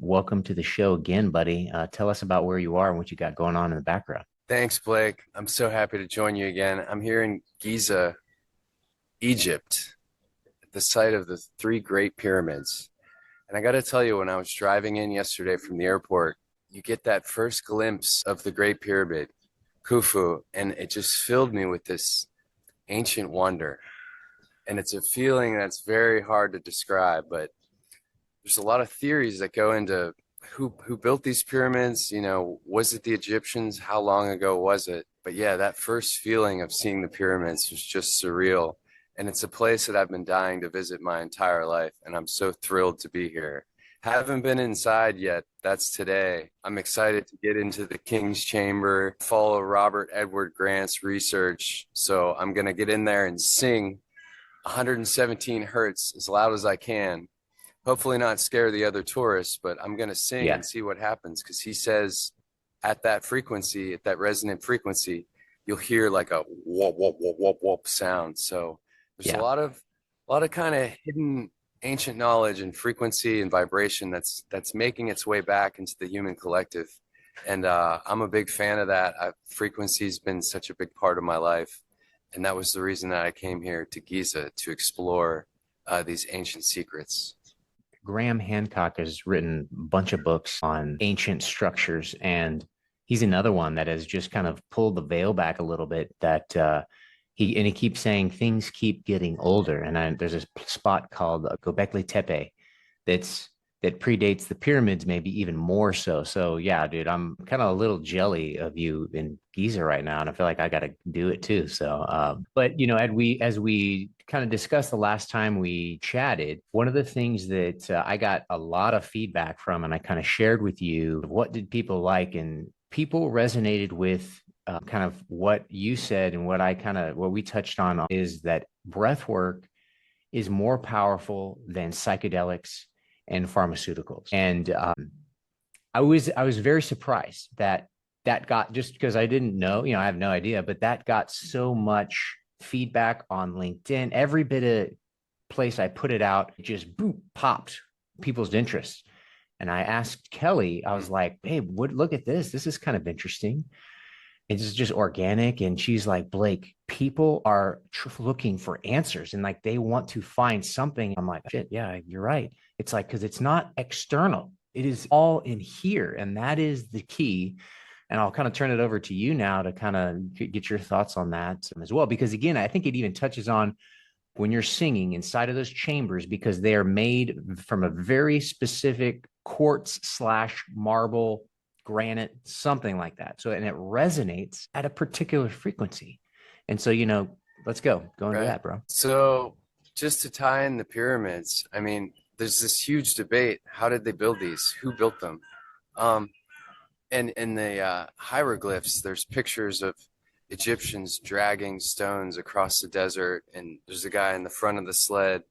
welcome to the show again, buddy. Tell us about where you are and what you got going on in the background. Thanks, Blake. I'm so happy to join you again. I'm here in Giza, Egypt, at the site of the three Great Pyramids. And I got to tell you, when I was driving in yesterday from the airport, you get that first glimpse of the Great Pyramid, Khufu, and it just filled me with this ancient wonder. And it's a feeling that's very hard to describe, but there's a lot of theories that go into who built these pyramids. Was it the Egyptians? How long ago was it? But yeah, that first feeling of seeing the pyramids was just surreal. And it's a place that I've been dying to visit my entire life, and I'm so thrilled to be here. Haven't been inside yet. That's today. I'm excited to get into the King's Chamber, follow Robert Edward Grant's research. So I'm going to get in there and sing 117 hertz as loud as I can. Hopefully not scare the other tourists, but I'm going to sing Yeah, and see what happens, because he says at that frequency, at that resonant frequency, you'll hear like a whoop, whoop, whoop, whoop, whoop sound. So there's a yeah. lot of kind of hidden ancient knowledge and frequency and vibration that's making its way back into the human collective. And I'm a big fan of that. Frequency's been such a big part of my life. And that was the reason that I came here to Giza to explore these ancient secrets. Graham Hancock has written a bunch of books on ancient structures, and he's another one that has just kind of pulled the veil back a little bit. That he keeps saying things keep getting older. And there's a spot called Göbekli Tepe that predates the pyramids, maybe even more so. So yeah, dude, I'm kind of a little jelly of you in Giza right now, and I feel like I got to do it too. So, but as we kind of discussed the last time we chatted, one of the things that I got a lot of feedback from, and I kind of shared with you, what did people like, and people resonated with kind of what you said, and what we touched on is that breath work is more powerful than psychedelics and pharmaceuticals. And I was very surprised that got, just because I didn't know, I have no idea, but that got so much feedback on LinkedIn. Every bit of place I put it out, it just boom, popped people's interest. And I asked Kelly, I was like, "Hey, look at this. This is kind of interesting. It's just organic." And she's like, "Blake, people are looking for answers, and like they want to find something." I'm like, "Shit, yeah, you're right." It's like, because it's not external, it is all in here. And that is the key. And I'll kind of turn it over to you now to kind of get your thoughts on that as well. Because again, I think it even touches on when you're singing inside of those chambers, because they are made from a very specific quartz slash marble, granite, something like that. So, and it resonates at a particular frequency. And so, let's go into Right. that, bro. So just to tie in the pyramids, I mean, there's this huge debate. How did they build these? Who built them? Um, and in the hieroglyphs, there's pictures of Egyptians dragging stones across the desert, and there's a guy in the front of the sled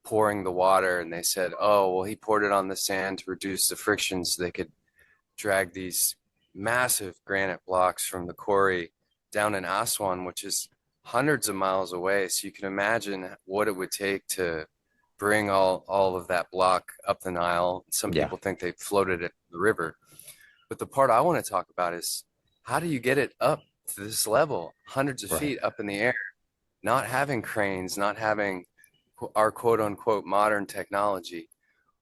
pouring the water, and they said, "Oh, well, he poured it on the sand to reduce the friction so they could drag these massive granite blocks from the quarry down in Aswan, which is hundreds of miles away." So you can imagine what it would take to bring all of that block up the Nile. Some Yeah. people think they floated it in the river. But the part I want to talk about is, how do you get it up to this level, hundreds of Right. feet up in the air, not having cranes, not having our quote unquote modern technology?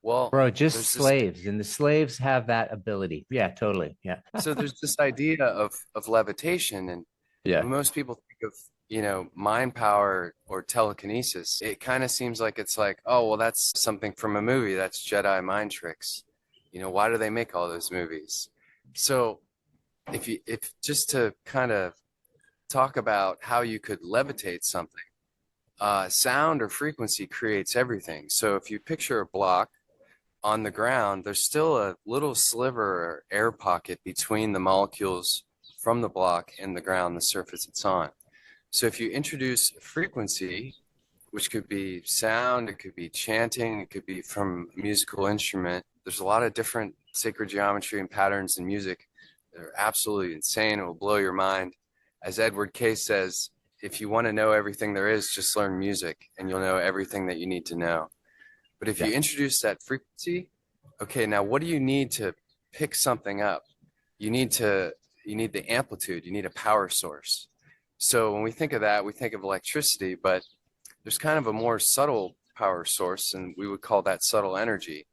Well, Bro, just there's this slaves, and the slaves have that ability. Yeah, totally. Yeah. so there's this idea of levitation, and Yeah. when most people think of, mind power or telekinesis, it kind of seems like it's like, oh, well, that's something from a movie. That's Jedi mind tricks. Why do they make all those movies? So if just to kind of talk about how you could levitate something, sound or frequency creates everything. So if you picture a block on the ground, there's still a little sliver or air pocket between the molecules from the block and the ground, the surface it's on. So if you introduce frequency, which could be sound, it could be chanting, it could be from a musical instrument. There's a lot of different sacred geometry and patterns in music that are absolutely insane. It will blow your mind. As Edward Case says, if you want to know everything there is, just learn music and you'll know everything that you need to know. But if Yeah. you introduce that frequency, Okay, now what do you need to pick something up? You need to you need the amplitude, you need a power source. So when we think of that, we think of electricity, but there's kind of a more subtle power source, and we would call that subtle energy.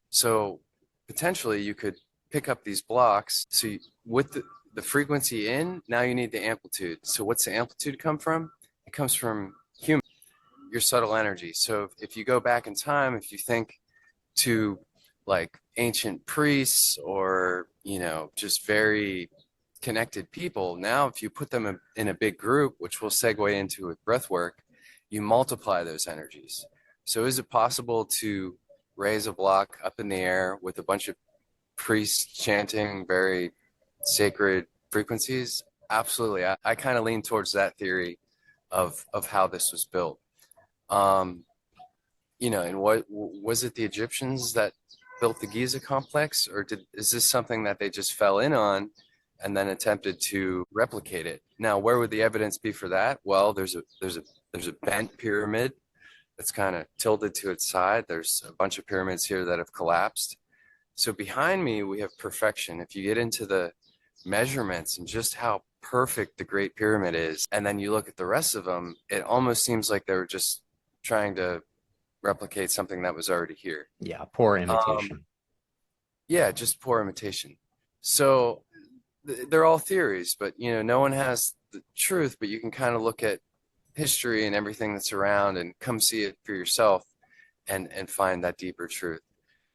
So potentially you could pick up these blocks. So with the frequency in, now you need the amplitude. So what's the amplitude come from? It comes from human, your subtle energy. So if you go back in time, if you think to like ancient priests or, just very connected people, now if you put them in a big group, which we'll segue into with breath work, you multiply those energies. So is it possible to raise a block up in the air with a bunch of priests chanting very sacred frequencies? Absolutely. I kind of lean towards that theory of how this was built. Um, and what was it, the Egyptians that built the Giza complex, or is this something that they just fell in on and then attempted to replicate it? Now, where would the evidence be for that? Well, there's a bent pyramid that's kind of tilted to its side. There's a bunch of pyramids here that have collapsed. So behind me, we have perfection. If you get into the measurements and just how perfect the Great Pyramid is, and then you look at the rest of them, it almost seems like they were just trying to replicate something that was already here. Yeah, poor Um, imitation. yeah, just poor imitation. So they're all theories, but no one has the truth, but you can kind of look at history and everything that's around and come see it for yourself and find that deeper truth.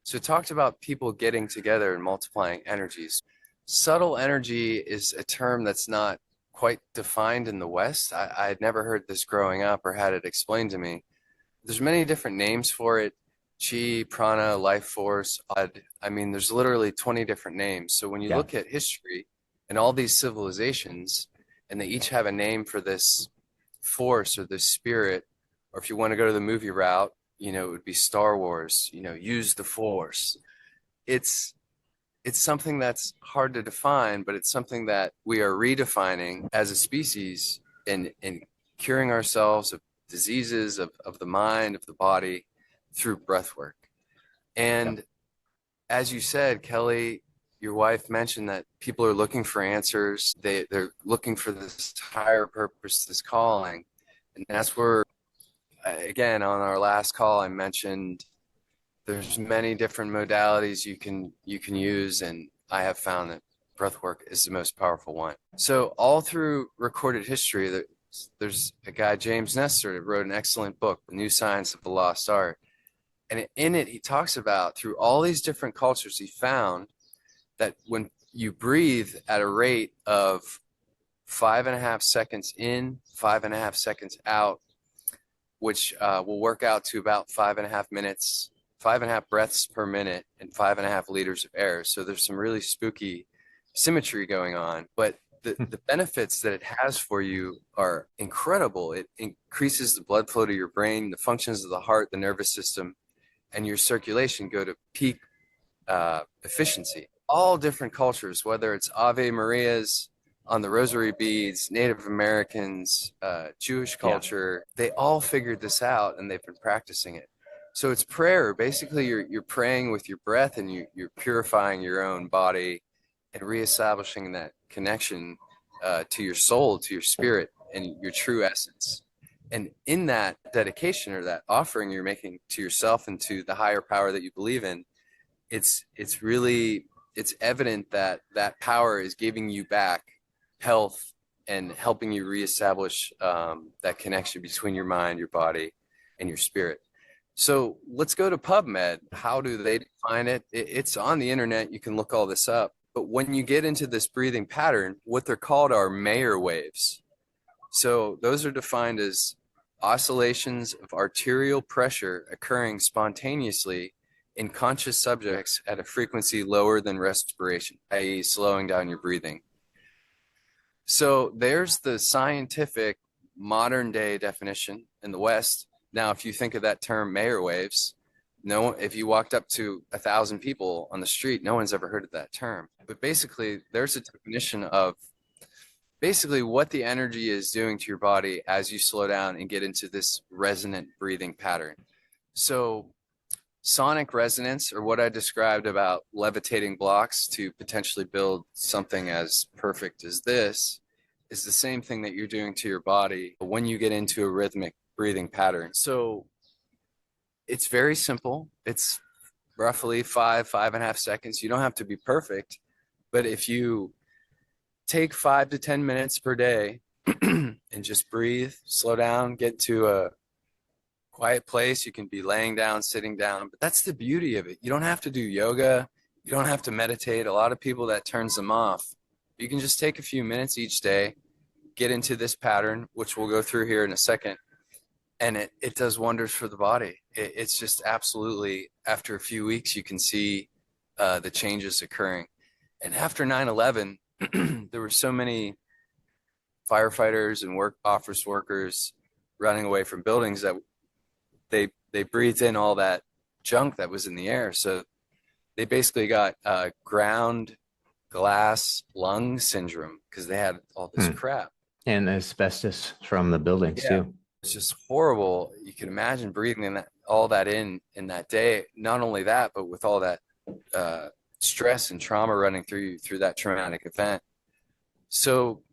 So it talked about people getting together and multiplying energies. Subtle energy is a term that's not quite defined in the West. I had never heard this growing up or had it explained to me. There's many different names for it. Chi, prana, life force, odd. I mean, there's literally 20 different names. So when you Yeah. look at history and all these civilizations, and they each have a name for this force or this spirit, or if you want to go to the movie route, it would be Star Wars, use the force. It's it's something that's hard to define, but it's something that we are redefining as a species in curing ourselves of diseases of the mind, of the body through breath work. Yeah. And as you said, Kelly, your wife mentioned that people are looking for answers. They're looking for this higher purpose, this calling. And that's where, again, on our last call, I mentioned there's many different modalities you can use, and I have found that breathwork is the most powerful one. So all through recorded history, there's a guy, James Nestor, that wrote an excellent book, The New Science of the Lost Art. And in it, he talks about through all these different cultures, he found that when you breathe at a rate of 5.5 seconds in, 5.5 seconds out, which will work out to about 5.5 minutes, 5.5 breaths per minute, and 5.5 liters of air. So there's some really spooky symmetry going on. But the benefits that it has for you are incredible. It increases the blood flow to your brain, the functions of the heart, the nervous system, and your circulation go to peak efficiency. All different cultures, whether it's Ave Marias on the rosary beads, Native Americans, Jewish Yeah. culture, they all figured this out and they've been practicing it. So it's prayer. Basically, you're praying with your breath, and you're purifying your own body and reestablishing that connection to your soul, to your spirit, and your true essence. And in that dedication or that offering you're making to yourself and to the higher power that you believe in, it's really it's evident that that power is giving you back health and helping you reestablish that connection between your mind, your body, and your spirit. So let's go to PubMed. How do they define it? It's on the internet. You can look all this up. But when you get into this breathing pattern, what they're called are Mayer waves. So those are defined as oscillations of arterial pressure occurring spontaneously in conscious subjects at a frequency lower than respiration, i.e., slowing down your breathing. So there's the scientific modern day definition in the West. Now, if you think of that term Mayer waves, no, if you walked up to 1,000 people on the street, no one's ever heard of that term. But basically, there's a definition of basically what the energy is doing to your body as you slow down and get into this resonant breathing pattern. So sonic resonance, or what I described about levitating blocks to potentially build something as perfect as this, is the same thing that you're doing to your body when you get into a rhythmic breathing pattern. So it's very simple. It's roughly 5.5 seconds. You don't have to be perfect, but if you take 5 to 10 minutes per day and just breathe, slow down, get to a quiet place. You can be laying down, sitting down, but that's the beauty of it. You don't have to do yoga. You don't have to meditate. A lot of people, that turns them off. You can just take a few minutes each day, get into this pattern, which we'll go through here in a second. And it does wonders for the body. It's just absolutely, after a few weeks, you can see the changes occurring. And after 9/11, there were so many firefighters and office workers running away from buildings that they breathed in all that junk that was in the air. So they basically got ground glass lung syndrome because they had all this crap. And asbestos from the buildings too. It's just horrible. You can imagine breathing in all that in that day. Not only that, but with all that stress and trauma running through you through that traumatic event. So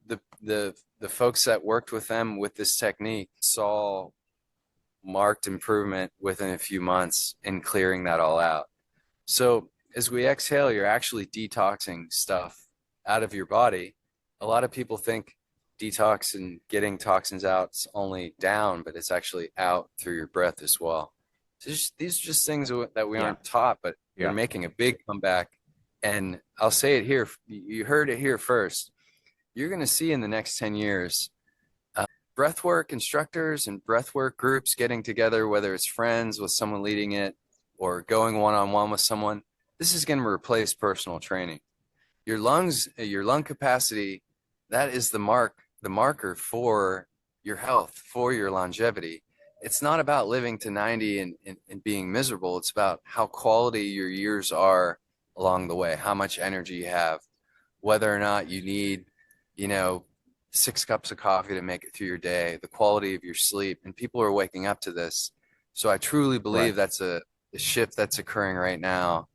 the folks that worked with them with this technique saw marked improvement within a few months in clearing that all out. So as we exhale, you're actually detoxing stuff out of your body. A lot of people think detox and getting toxins out is only down, but it's actually out through your breath as well. So these are just things that we aren't taught, but you're making a big comeback. And I'll say it here. You heard it here first. You're going to see in the next 10 years, breathwork instructors and breathwork groups getting together, whether it's friends with someone leading it or going one-on-one with someone. This is going to replace personal training. Your lungs, your lung capacity, that is the marker for your health, for your longevity. It's not about living to 90 and being miserable. It's about how quality your years are along the way, how much energy you have, whether or not you need, 6 cups of coffee to make it through your day, the quality of your sleep. And people are waking up to this. So I truly believe that's a shift that's occurring right now.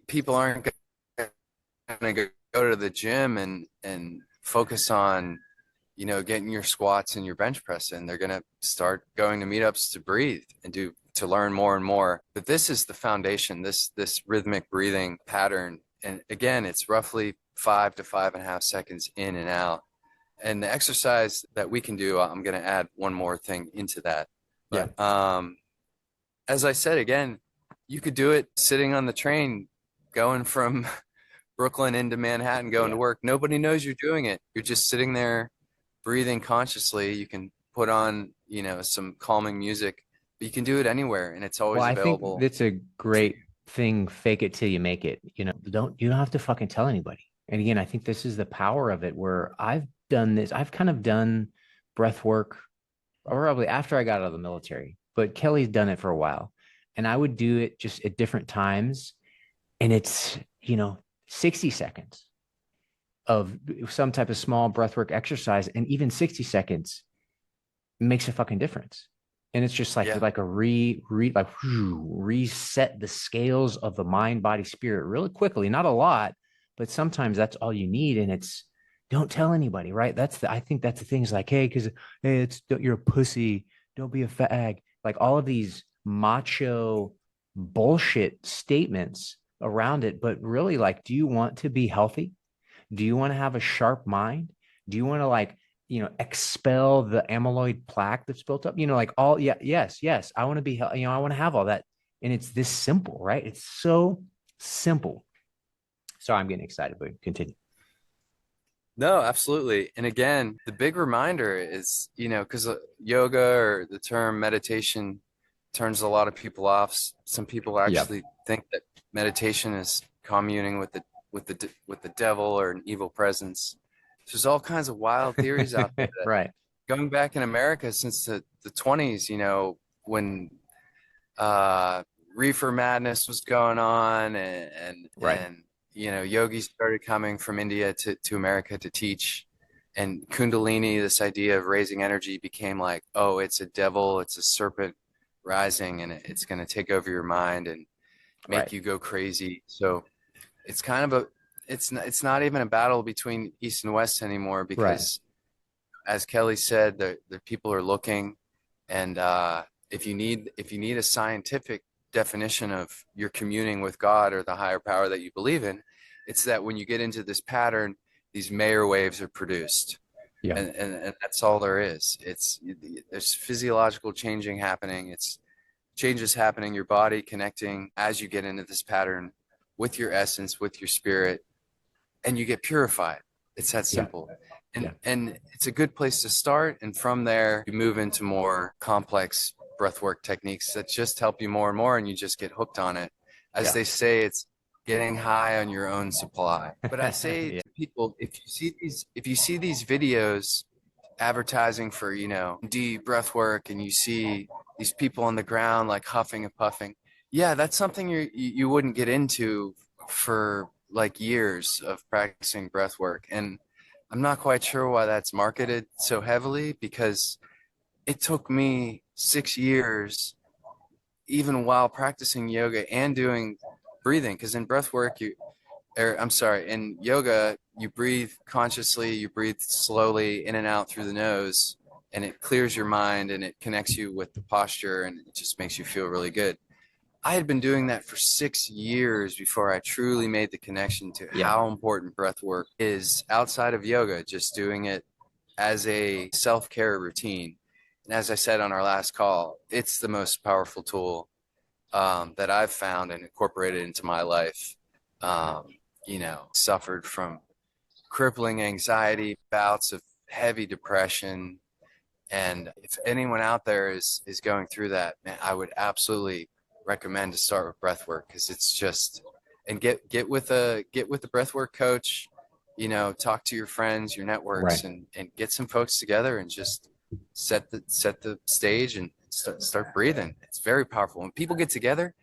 People aren't going to go to the gym and focus on, getting your squats and your bench press in. They're going to start going to meetups to breathe and to learn more and more. But this is the foundation, this rhythmic breathing pattern. And again, it's roughly 5 to 5.5 seconds in and out. And the exercise that we can do, I'm going to add one more thing into that. But as I said, again, you could do it sitting on the train, going from Brooklyn into Manhattan, going to work. Nobody knows you're doing it. You're just sitting there breathing consciously. You can put on, some calming music. But you can do it anywhere, and it's always available. I think it's a great thing. Fake it till you make it. You don't have to fucking tell anybody. And again, I think this is the power of it, where I've done this. I've kind of done breath work probably after I got out of the military, but Kelly's done it for a while, and I would do it just at different times. And it's, 60 seconds of some type of small breathwork exercise, and even 60 seconds makes a fucking difference. And it's just like a reset the scales of the mind, body, spirit really quickly. Not a lot, but sometimes that's all you need. And it's, don't tell anybody, right? I think that's the things like, hey, you're a pussy, don't be a fag. Like all of these macho bullshit statements around it. But really, like, do you want to be healthy? Do you want to have a sharp mind? Do you want to expel the amyloid plaque that's built up? Yes. I want to be, I want to have all that. And it's this simple, right? It's so simple. Sorry, I'm getting excited, but continue. No, absolutely. And again, the big reminder is, because yoga or the term meditation turns a lot of people off. Some people actually think that meditation is communing with the devil or an evil presence. There's all kinds of wild theories out there. Right. Going back in America since the 20s, when reefer madness was going on and yogis started coming from India to America to teach, and Kundalini, this idea of raising energy, became like, oh, it's a devil, it's a serpent rising, and it's going to take over your mind and make Right. you go crazy. So it's kind of a it's not even a battle between East and West anymore, Right. because as Kelly said, the people are looking, and if you need a scientific definition of your communing with God or the higher power that you believe in, it's that when you get into this pattern, these Mayer waves are produced, Yeah. and that's all there is. There's physiological changing happening. It's changes happening, your body connecting as you get into this pattern with your essence, with your spirit, and you get purified. It's that Yeah. simple. Yeah. And it's a good place to start. And from there, you move into more complex breathwork techniques that just help you more and more, and you just get hooked on it. As Yeah. they say, it's getting high on your own supply. But I say Yeah. to people, if you see these videos advertising for, deep breath work, and you see these people on the ground like huffing and puffing, yeah, that's something you wouldn't get into for like years of practicing breath work. And I'm not quite sure why that's marketed so heavily, because it took me 6 years, even while practicing yoga and doing breathing, because in breath work I'm sorry, in yoga, you breathe consciously, you breathe slowly in and out through the nose, and it clears your mind and it connects you with the posture, and it just makes you feel really good. I had been doing that for 6 years before I truly made the connection to Yeah. how important breath work is outside of yoga, just doing it as a self-care routine. And as I said on our last call, it's the most powerful tool that I've found and incorporated into my life. Um, suffered from crippling anxiety, bouts of heavy depression. And if anyone out there is going through that, man, I would absolutely recommend to start with breathwork, because it's just, and get with a breathwork coach, talk to your friends, your Right. networks, and get some folks together and just set the stage and start breathing. It's very powerful. When people get together,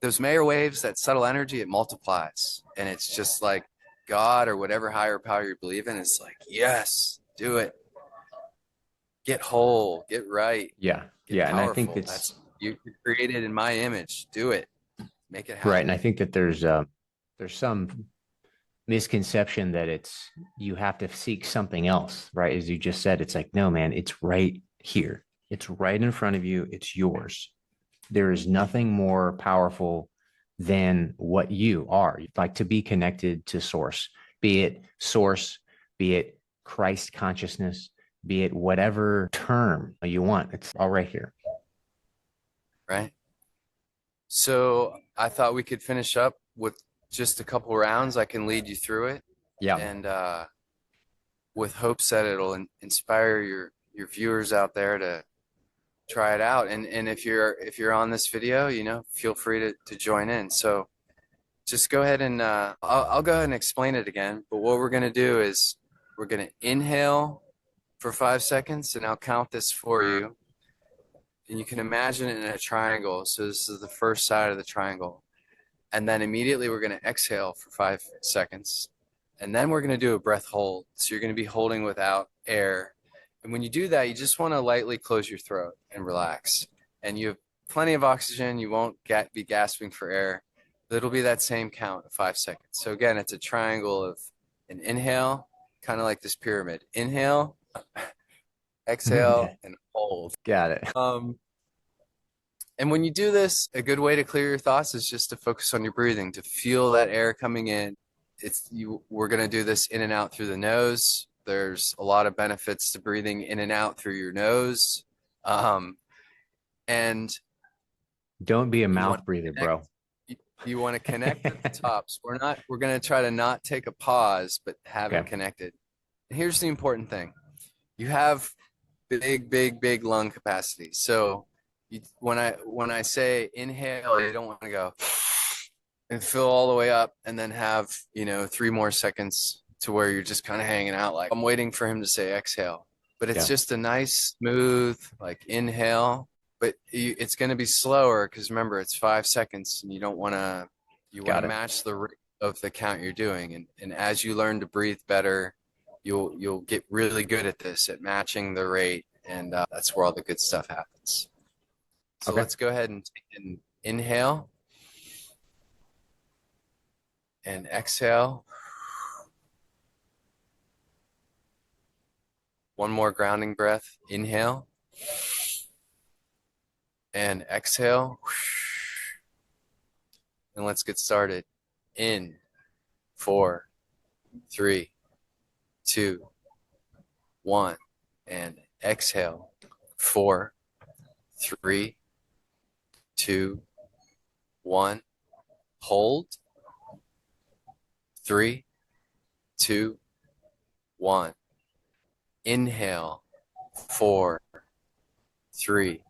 those Mayer waves, that subtle energy, it multiplies. And it's just like God or whatever higher power you believe in is like, yes, do it. Get whole, get right, Yeah. get Yeah. And I think powerful. that's That's you created in my image. Do it. Make it right. And happen. I think that there's some misconception that it's you have to seek something else, right? As you just said, it's like, no, man, it's right here. It's right in front of you. It's yours. There is nothing more powerful than what you are. Like to be connected to source, be it Christ consciousness, be it whatever term you want. It's all right here. Right. So I thought we could finish up with just a couple rounds. I can lead you through it, Yeah. and with hopes that it'll inspire your viewers out there to try it out. And if you're on this video, feel free to join in. So just go ahead and I'll go ahead and explain it again. But what we're gonna do is we're gonna inhale for 5 seconds, and I'll count this for you. And you can imagine it in a triangle. So this is the first side of the triangle. And then immediately we're gonna exhale for 5 seconds. And then we're gonna do a breath hold. So you're gonna be holding without air. And when you do that, you just want to lightly close your throat and relax. And you have plenty of oxygen. You won't be gasping for air. But it'll be that same count of 5 seconds. So again, it's a triangle of an inhale, kind of like this pyramid. Inhale, exhale, and hold. Got it. And when you do this, a good way to clear your thoughts is just to focus on your breathing, to feel that air coming in. We're going to do this in and out through the nose. There's a lot of benefits to breathing in and out through your nose. And Don't be a you want mouth to breather, connect, bro. you want to connect at the tops. We're going to try to not take a pause, but have it Okay. connected. And here's the important thing. You have big, big, big lung capacity. So when I say inhale, you don't want to go and fill all the way up and then have, 3 more seconds to where you're just kind of hanging out. Like I'm waiting for him to say exhale, but it's Yeah. just a nice, smooth, like inhale, but it's going to be slower, because remember, it's 5 seconds, and you want Got to it. match the rate of the count you're doing. And as you learn to breathe better, you'll get really good at this, at matching the rate. And that's where all the good stuff happens. So Okay. let's go ahead and take an inhale and exhale. One more grounding breath. Inhale and exhale. And let's get started. In 4, 3, 2, 1. And exhale. 4, 3, 2, 1. Hold. 3, 2, 1. Inhale. 4, 3,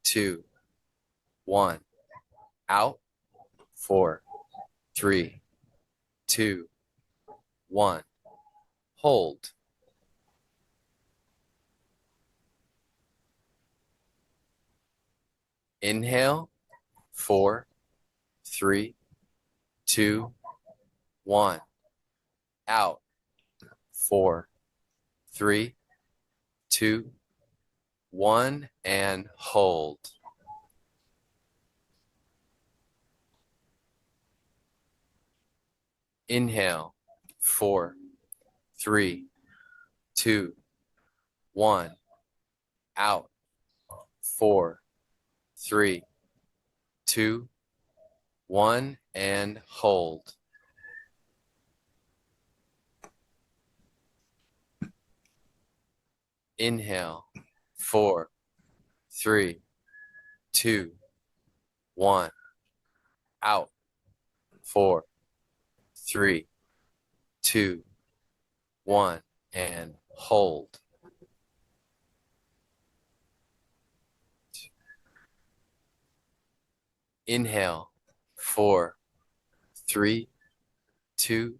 2, 1. Out. 4, 3, 2, 1. Hold. Inhale. 4, 3, 2, 1. Out. 4, 3, 2, 1. And hold. Inhale. 4, 3, 2, 1. Out. 4, 3, 2, 1. And hold. Inhale. 4, 3, 2, 1. Out. 4, 3, 2, 1. And hold. Inhale. 4, 3, 2,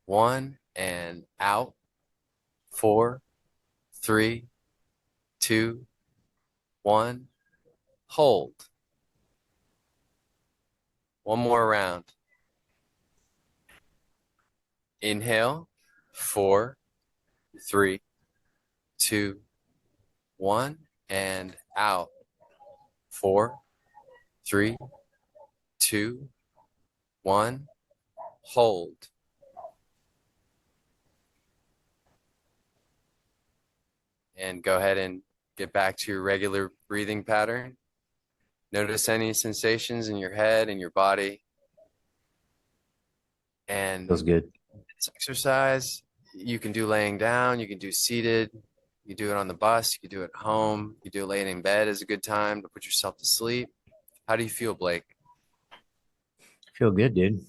1. And out. 4, 3, 2, 1. Hold. One more round. Inhale. 4, 3, 2, 1. And out. 4, 3, 2, 1. Hold. And go ahead and get back to your regular breathing pattern. Notice any sensations in your head and your body. And Feels good. this exercise you can do laying down, you can do seated, you do it on the bus, you can do it at home, you do it laying in bed is a good time to put yourself to sleep. How do you feel, Blake? Feel good, dude.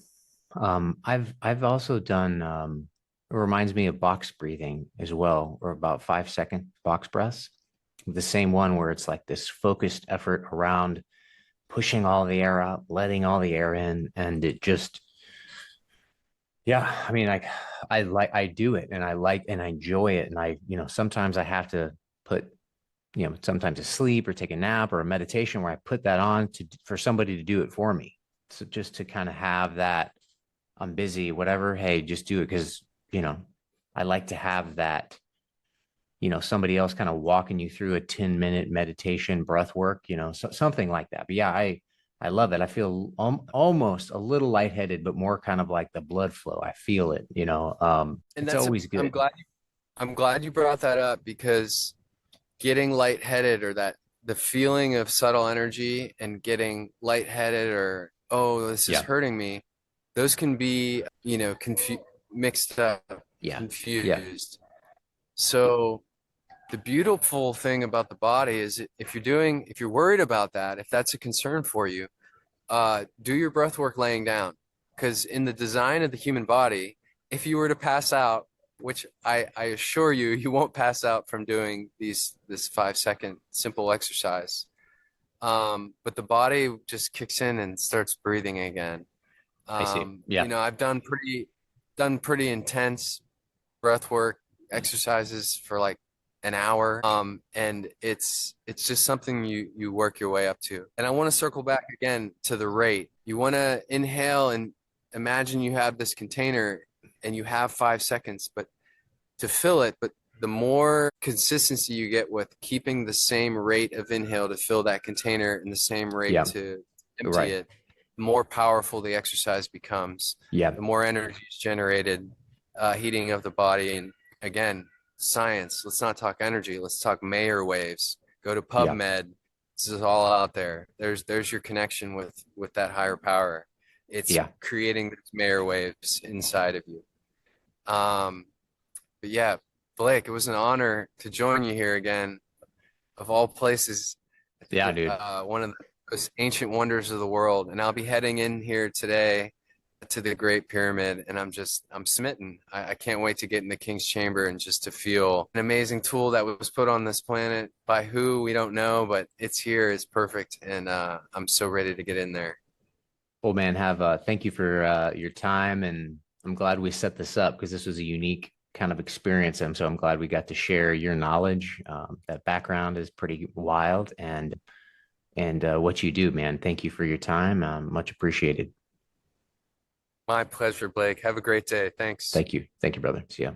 I've also done it reminds me of box breathing as well, or about 5 second box breaths. The same one where it's like this focused effort around pushing all the air out, letting all the air in, and it just yeah, I mean, I do it and I like and I enjoy it. And sometimes I have to put, sometimes a sleep or take a nap or a meditation where I put that on for somebody to do it for me. So just to kind of have that, I'm busy, whatever. Hey, just do it because, I like to have that, somebody else kind of walking you through a 10-minute meditation breath work, something like that. But yeah, I love it. I feel almost a little lightheaded, but more kind of like the blood flow. I feel it, And it's that's always I'm good. glad you brought that up because getting lightheaded or that the feeling of subtle energy and getting lightheaded or oh this is Yeah. hurting me, those can be mixed up, Yeah. Yeah. confused. So the beautiful thing about the body is if you're worried about that, if that's a concern for you, do your breath work laying down. Because in the design of the human body, if you were to pass out, which I assure you, you won't pass out from doing this 5 second simple exercise. But the body just kicks in and starts breathing again. I see. Yeah. I've done pretty intense breath work exercises for like an hour. And it's just something you work your way up to. And I want to circle back again to the rate. You want to inhale and imagine you have this container and you have 5 seconds, but to fill it, but the more consistency you get with keeping the same rate of inhale to fill that container and the same rate Yeah. to empty Right. it, the more powerful the exercise becomes, Yeah. the more energy is generated, heating of the body. And again, science, let's not talk energy, let's talk Mayer waves. Go to Yeah. PubMed. This is all out there. There's your connection with that higher power. It's Yeah. creating these Mayer waves inside of you. Um, but yeah, Blake, it was an honor to join you here again. Of all places, I think Yeah, dude. one of the most ancient wonders of the world. And I'll be heading in here today to the Great Pyramid, and I'm smitten. I can't wait to get in the King's Chamber and just to feel an amazing tool that was put on this planet by who we don't know, but it's here, it's perfect, and I'm so ready to get in there. Well, man, have thank you for your time, and I'm glad we set this up because this was a unique kind of experience, and so I'm glad we got to share your knowledge. That background is pretty wild, and what you do, man. Thank you for your time. Much appreciated. My pleasure, Blake. Have a great day. Thanks. Thank you, brother. See ya.